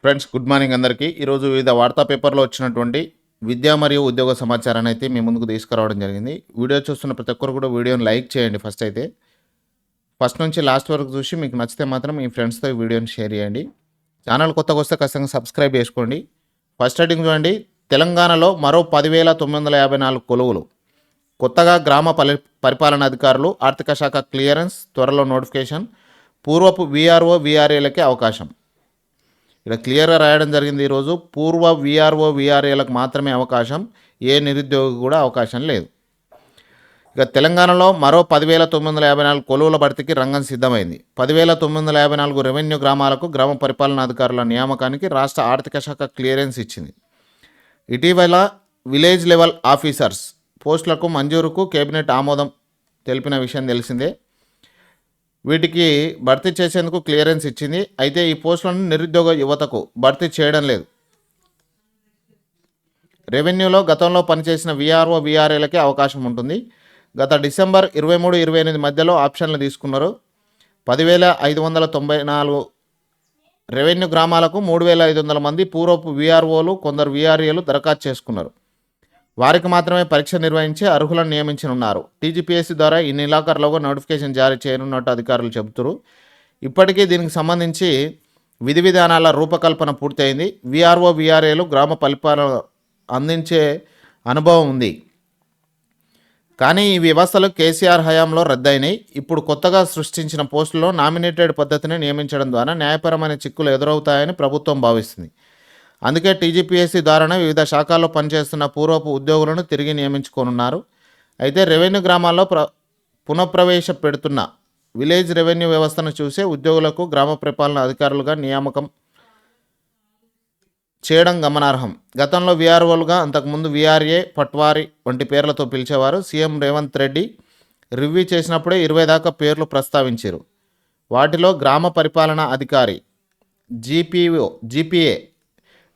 Friends, good morning అందరికీ. ఈరోజు వివిధ వార్తా పేపర్లో వచ్చినటువంటి విద్యా మరియు ఉద్యోగ సమాచారాన్ని అయితే మీ ముందుకు తీసుకురావడం జరిగింది. వీడియో చూస్తున్న ప్రతి ఒక్కరు కూడా వీడియోని లైక్ చేయండి. ఫస్ట్ నుంచి లాస్ట్ వరకు చూసి మీకు నచ్చితే మాత్రం మీ ఫ్రెండ్స్తో ఈ వీడియోని షేర్ చేయండి. ఛానల్ కొత్తగా వస్తే ఖచ్చితంగా సబ్స్క్రైబ్ చేసుకోండి. ఫస్ట్ హెడ్డింగ్ చూడండి. తెలంగాణలో మరో 10,954 కొలువులు. కొత్తగా గ్రామ పరిపాలనాధికారులు, ఆర్థిక శాఖ క్లియరెన్స్, త్వరలో నోటిఫికేషన్. పూర్వపు వీఆర్ఓ వీఆర్ఏలకే అవకాశం. ఇక్కడ క్లియర్గా రాయడం జరిగింది. ఈరోజు పూర్వ వీఆర్ఓ వీఆర్ఏలకు మాత్రమే అవకాశం, ఏ నిరుద్యోగి కూడా అవకాశం లేదు. ఇక తెలంగాణలో మరో 10,954 కొలువుల భర్తీకి రంగం సిద్ధమైంది. 10,954 రెవెన్యూ గ్రామాలకు గ్రామ పరిపాలనాధికారుల నియామకానికి రాష్ట్ర ఆర్థిక శాఖ క్లియరెన్స్ ఇచ్చింది. ఇటీవల విలేజ్ లెవెల్ ఆఫీసర్స్ పోస్టులకు మంజూరుకు కేబినెట్ ఆమోదం తెలిపిన విషయం తెలిసిందే. వీటికి భర్తీ చేసేందుకు క్లియరెన్స్ ఇచ్చింది. అయితే ఈ పోస్టులను నిరుద్యోగ యువతకు భర్తీ చేయడం లేదు. రెవెన్యూలో గతంలో పనిచేసిన వీఆర్ఓ వీఆర్ఏలకే అవకాశం ఉంటుంది. గత డిసెంబర్ 23-28 మధ్యలో ఆప్షన్లు తీసుకున్నారు. 10,594 రెవెన్యూ గ్రామాలకు 3,500 మంది పూర్వపు వీఆర్ఓలు, కొందరు వీఆర్ఏలు దరఖాస్తు చేసుకున్నారు. వారికి మాత్రమే పరీక్ష నిర్వహించి అర్హులను నియమించనున్నారు. టీజీపీఎస్సీ ద్వారా ఈ నెలాఖరులోగా నోటిఫికేషన్ జారీ చేయనున్నట్టు అధికారులు చెబుతారు. ఇప్పటికీ దీనికి సంబంధించి విధి విధానాల రూపకల్పన పూర్తయింది. వీఆర్ఓ వీఆర్ఏలు గ్రామ పరిపాలన అందించే అనుభవం ఉంది. కానీ ఈ వ్యవస్థలు కేసీఆర్ హయాంలో రద్దయినాయి. ఇప్పుడు కొత్తగా సృష్టించిన పోస్టుల్లో నామినేటెడ్ పద్ధతిని నియమించడం ద్వారా న్యాయపరమైన చిక్కులు ఎదురవుతాయని ప్రభుత్వం భావిస్తుంది. అందుకే టీజీపీఎస్సీ ద్వారానే వివిధ శాఖల్లో పనిచేస్తున్న పూర్వపు ఉద్యోగులను తిరిగి నియమించుకోనున్నారు. అయితే రెవెన్యూ గ్రామాల్లో పునఃప్రవేశ పెడుతున్న విలేజ్ రెవెన్యూ వ్యవస్థను చూసే ఉద్యోగులకు గ్రామ పరిపాలన అధికారులుగా నియామకం చేయడం గమనార్హం. గతంలో వీఆర్ఓలుగా, అంతకుముందు వీఆర్ఏ, పట్వారి వంటి పేర్లతో పిలిచేవారు. సీఎం రేవంత్ రెడ్డి రివ్యూ చేసినప్పుడే 20 దాకా పేర్లు ప్రస్తావించారు. వాటిలో గ్రామ పరిపాలన అధికారి, జీపీఏ,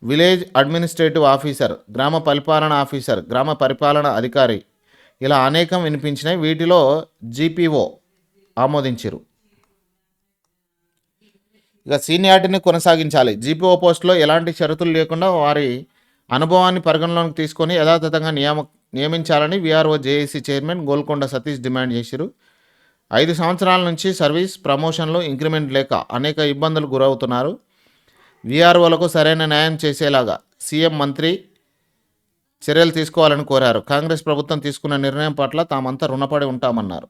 విలేజ్ అడ్మినిస్ట్రేటివ్ ఆఫీసర్, గ్రామ పరిపాలన ఆఫీసర్, గ్రామ పరిపాలన అధికారి ఇలా అనేకం వినిపించినాయి. వీటిలో జీపీఓ ఆమోదించారు. ఇక సీనియారిటీని కొనసాగించాలి. జీపీఓ పోస్టులో ఎలాంటి షరతులు లేకుండా వారి అనుభవాన్ని పరిగణలోకి తీసుకొని యథాతథంగా నియమించాలని VRO JAC chairman Golconda Satish demand చేశారు. 5 సంవత్సరాల నుంచి సర్వీస్, ప్రమోషన్లు, ఇంక్రిమెంట్ లేక అనేక ఇబ్బందులు గురవుతున్నారు. వీఆర్ఓలకు సరైన న్యాయం చేసేలాగా సీఎం, మంత్రి చర్యలు తీసుకోవాలని కోరారు. కాంగ్రెస్ ప్రభుత్వం తీసుకున్న నిర్ణయం పట్ల తామంతా రుణపడి ఉంటామన్నారు.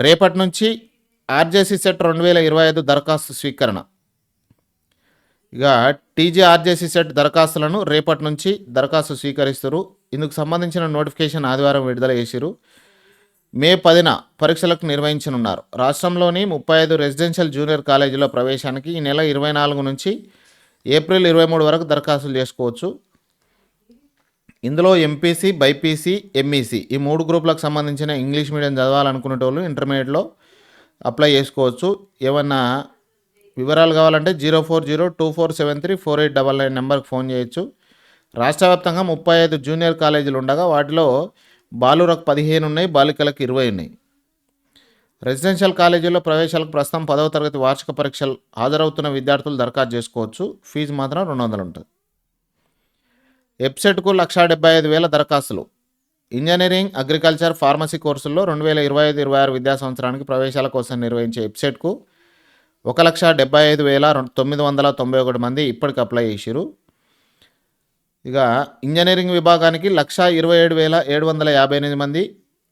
రేపటి నుంచి ఆర్జేసీ సెట్ 2025 దరఖాస్తు స్వీకరణ. ఇక టీజీఆర్జేసీ సెట్ దరఖాస్తులను రేపటి నుంచి దరఖాస్తు స్వీకరిస్తారు. ఇందుకు సంబంధించిన నోటిఫికేషన్ ఆదివారం విడుదల చేశారు. మే 10న పరీక్షలకు నిర్వహించనున్నారు. రాష్ట్రంలోని 35 రెసిడెన్షియల్ జూనియర్ కాలేజీలో ప్రవేశానికి ఈ నెల 24 నుంచి ఏప్రిల్ 23 వరకు దరఖాస్తులు చేసుకోవచ్చు. ఇందులో ఎంపీసీ, బైపీసీ, ఎంఈసీ ఈ 3 గ్రూపులకు సంబంధించిన ఇంగ్లీష్ మీడియం చదవాలనుకునే వాళ్ళు ఇంటర్మీడియట్లో అప్లై చేసుకోవచ్చు. ఏమన్నా వివరాలు కావాలంటే 0402473489 నెంబర్కి ఫోన్ చేయొచ్చు. రాష్ట్ర వ్యాప్తంగా 35 జూనియర్ కాలేజీలు ఉండగా వాటిలో బాలురకు 15 ఉన్నాయి, బాలికలకు 20 ఉన్నాయి. రెసిడెన్షియల్ కాలేజీల్లో ప్రవేశాలకు ప్రస్తుతం 10వ తరగతి వార్షిక పరీక్షలు హాజరవుతున్న విద్యార్థులు దరఖాస్తు చేసుకోవచ్చు. ఫీజు మాత్రం 200 ఉంటుంది. వెబ్సైట్కు 1,75,000 దరఖాస్తులు. ఇంజనీరింగ్, అగ్రికల్చర్, ఫార్మసీ కోర్సుల్లో 2025-26 విద్యా సంవత్సరానికి ప్రవేశాల కోసం నిర్వహించే వెబ్సైట్కు 1,75,991 మంది ఇప్పటికి అప్లై చేశారు. ఇక ఇంజనీరింగ్ విభాగానికి 1,27,758 మంది,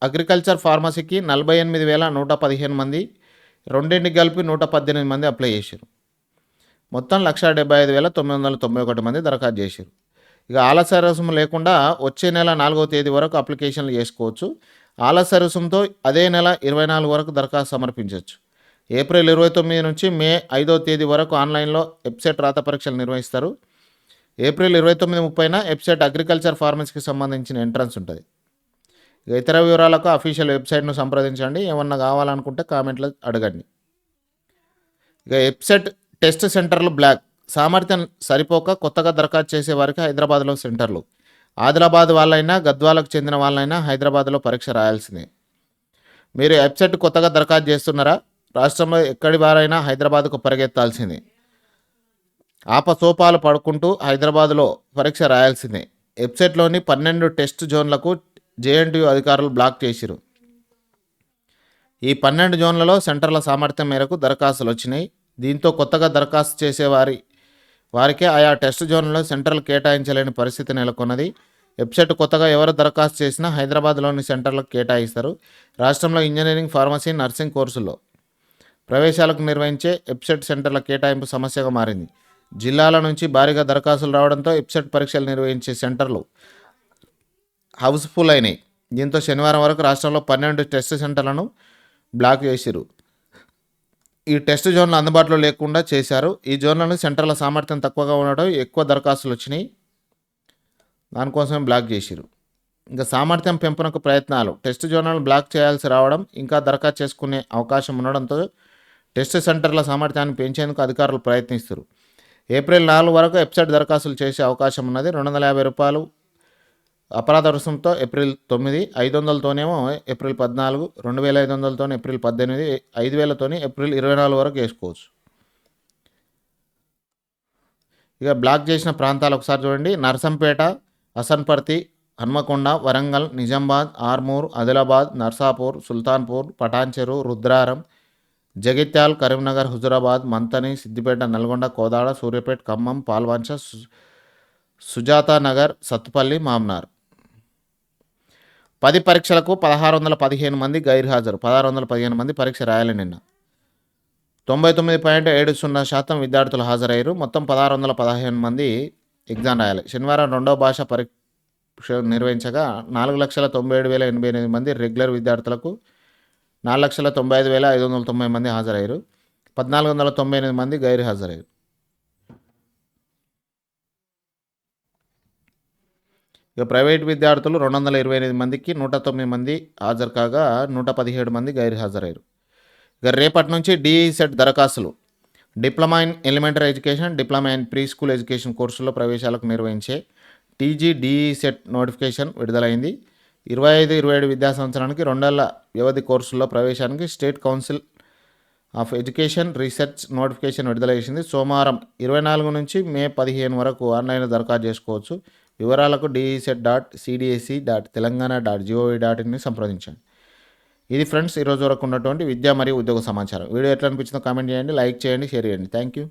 అగ్రికల్చర్, ఫార్మసీకి 48,115 మంది, రెండింటికి కలిపి 118 మంది అప్లై చేశారు. మొత్తం 1,75,991 మంది దరఖాస్తు చేశారు. ఇక ఆలస్య రుసుము లేకుండా వచ్చే నెల 4వ తేదీ వరకు అప్లికేషన్లు చేసుకోవచ్చు. ఆలస్య రుసుముతో అదే నెల 24 వరకు దరఖాస్తు సమర్పించవచ్చు. ఏప్రిల్ 29 నుంచి మే 5వ తేదీ వరకు ఆన్లైన్లో వెబ్సైట్ రాత పరీక్షలు నిర్వహిస్తారు. ఏప్రిల్ 29-30న వెబ్సైట్ అగ్రికల్చర్, ఫార్మసీకి సంబంధించిన ఎంట్రన్స్ ఉంటుంది. ఇతర వివరాలకు అఫీషియల్ వెబ్సైట్ను సంప్రదించండి. ఏమన్నా కావాలనుకుంటే కామెంట్లో అడగండి. ఇక వెబ్సైట్ టెస్ట్ సెంటర్లు బ్లాక్. సామర్థ్యం సరిపోక కొత్తగా దరఖాస్తు చేసే వారికి హైదరాబాద్లో సెంటర్లు. ఆదిలాబాద్ వాళ్ళైనా, గద్వాలకు చెందిన వాళ్ళైనా హైదరాబాద్లో పరీక్ష రాయాల్సిందే. మీరు వెబ్సైట్ కొత్తగా దరఖాస్తు చేస్తున్నారా? రాష్ట్రంలో ఎక్కడి వారైనా హైదరాబాద్కు పరిగెత్తాల్సిందే. ఆపసోపాలు పడుకుంటూ హైదరాబాద్లో పరీక్ష రాయాల్సిందే. వెబ్సైట్లోని 12 టెస్ట్ జోన్లకు జేఎన్టీయూ అధికారులు బ్లాక్ చేసిరు. ఈ 12 జోన్లలో సెంటర్ల సామర్థ్యం మేరకు దరఖాస్తులు వచ్చినాయి. దీంతో కొత్తగా దరఖాస్తు చేసే వారికే ఆయా టెస్ట్ జోన్లలో సెంటర్లు కేటాయించలేని పరిస్థితి నెలకొన్నది. వెబ్సైట్ కొత్తగా ఎవరు దరఖాస్తు చేసినా హైదరాబాద్లోని సెంటర్లకు కేటాయిస్తారు. రాష్ట్రంలో ఇంజనీరింగ్, ఫార్మసీ, నర్సింగ్ కోర్సుల్లో ప్రవేశాలకు నిర్వహించే వెబ్సైట్ సెంటర్ల కేటాయింపు సమస్యగా మారింది. జిల్లాల నుంచి భారీగా దరఖాస్తులు రావడంతో వెబ్సైట్ పరీక్షలు నిర్వహించే సెంటర్లు హౌస్ఫుల్ అయినాయి. దీంతో శనివారం వరకు రాష్ట్రంలో 12 టెస్ట్ సెంటర్లను బ్లాక్ చేసిరు. ఈ టెస్ట్ జోన్లు అందుబాటులో లేకుండా చేశారు. ఈ జోన్లను సెంటర్ల సామర్థ్యం తక్కువగా ఉండడం, ఎక్కువ దరఖాస్తులు వచ్చినాయి, దానికోసమే బ్లాక్ చేసిరు. ఇంకా సామర్థ్యం పెంపునకు ప్రయత్నాలు. టెస్ట్ జోన్లను బ్లాక్ చేయాల్సి రావడం, ఇంకా దరఖాస్తు చేసుకునే అవకాశం ఉండడంతో టెస్ట్ సెంటర్ల సామర్థ్యాన్ని పెంచేందుకు అధికారులు ప్రయత్నిస్తారు. ఏప్రిల్ 4 వరకు వెబ్సైట్ దరఖాస్తులు చేసే అవకాశం ఉన్నది. ₹250 అపరాధ రుసుంతో ఏప్రిల్ 9, 500తోనేమో ఏప్రిల్ 14, 2500తోనే ఏప్రిల్ 18, 5000తోని ఏప్రిల్ 24 వరకు వేసుకోవచ్చు. ఇక బ్లాక్ చేసిన ప్రాంతాలు ఒకసారి చూడండి. నర్సంపేట, హసన్పర్తి, హన్మకొండ, వరంగల్, నిజామాబాద్, ఆర్మూర్, ఆదిలాబాద్, నర్సాపూర్, సుల్తాన్పూర్, పటాన్చెరు, రుద్రారం, జగిత్యాల్, కరీంనగర్, హుజురాబాద్, మంతని, సిద్దిపేట, నల్గొండ, కోదాడ, సూర్యాపేట, ఖమ్మం, పాల్వంచ, సుజాతానగర్, సత్తుపల్లి, మామ్నార్. 10 పరీక్షలకు 1615 మంది గైర్హాజరు. 1615 మంది పరీక్ష రాయాలి నిన్న. 99.70% విద్యార్థులు హాజరయ్యారు. మొత్తం 1615 మంది ఎగ్జామ్ రాయాలి. శనివారం రెండవ భాష పరీక్ష నిర్వహించగా 4,97,088 మంది రెగ్యులర్ విద్యార్థులకు 4,95,590 మంది హాజరయ్యారు. 1,498 మంది గైర్హాజరయ్యారు. ఇక ప్రైవేట్ విద్యార్థులు 228 మందికి 109 మంది హాజరు కాగా 117 మంది గైర్హాజరయ్యారు. ఇక రేపటి నుంచి DE-SET దరఖాస్తులు. Diploma in elementary education, diploma in pre school education కోర్సుల్లో ప్రవేశాలకు నిర్వహించే TG DE-SET నోటిఫికేషన్ విడుదలైంది. 25-27 విద్యా సంవత్సరానికి 2 ఏళ్ల వ్యవధి కోర్సుల్లో ప్రవేశానికి state council of education research notification విడుదల చేసింది. సోమవారం 24 నుంచి మే 15 వరకు ఆన్లైన్లో దరఖాస్తు చేసుకోవచ్చు. వివరాలకు DE-SET.cdse.telangana.gov.in సంప్రదించండి. ఇది ఫ్రెండ్స్ ఈరోజు వరకు ఉన్నటువంటి విద్య మరియు ఉద్యోగ సమాచారం. వీడియో ఎట్లా అనిపించిందో కామెంట్ చేయండి, లైక్ చేయండి, షేర్ చేయండి. Thank you.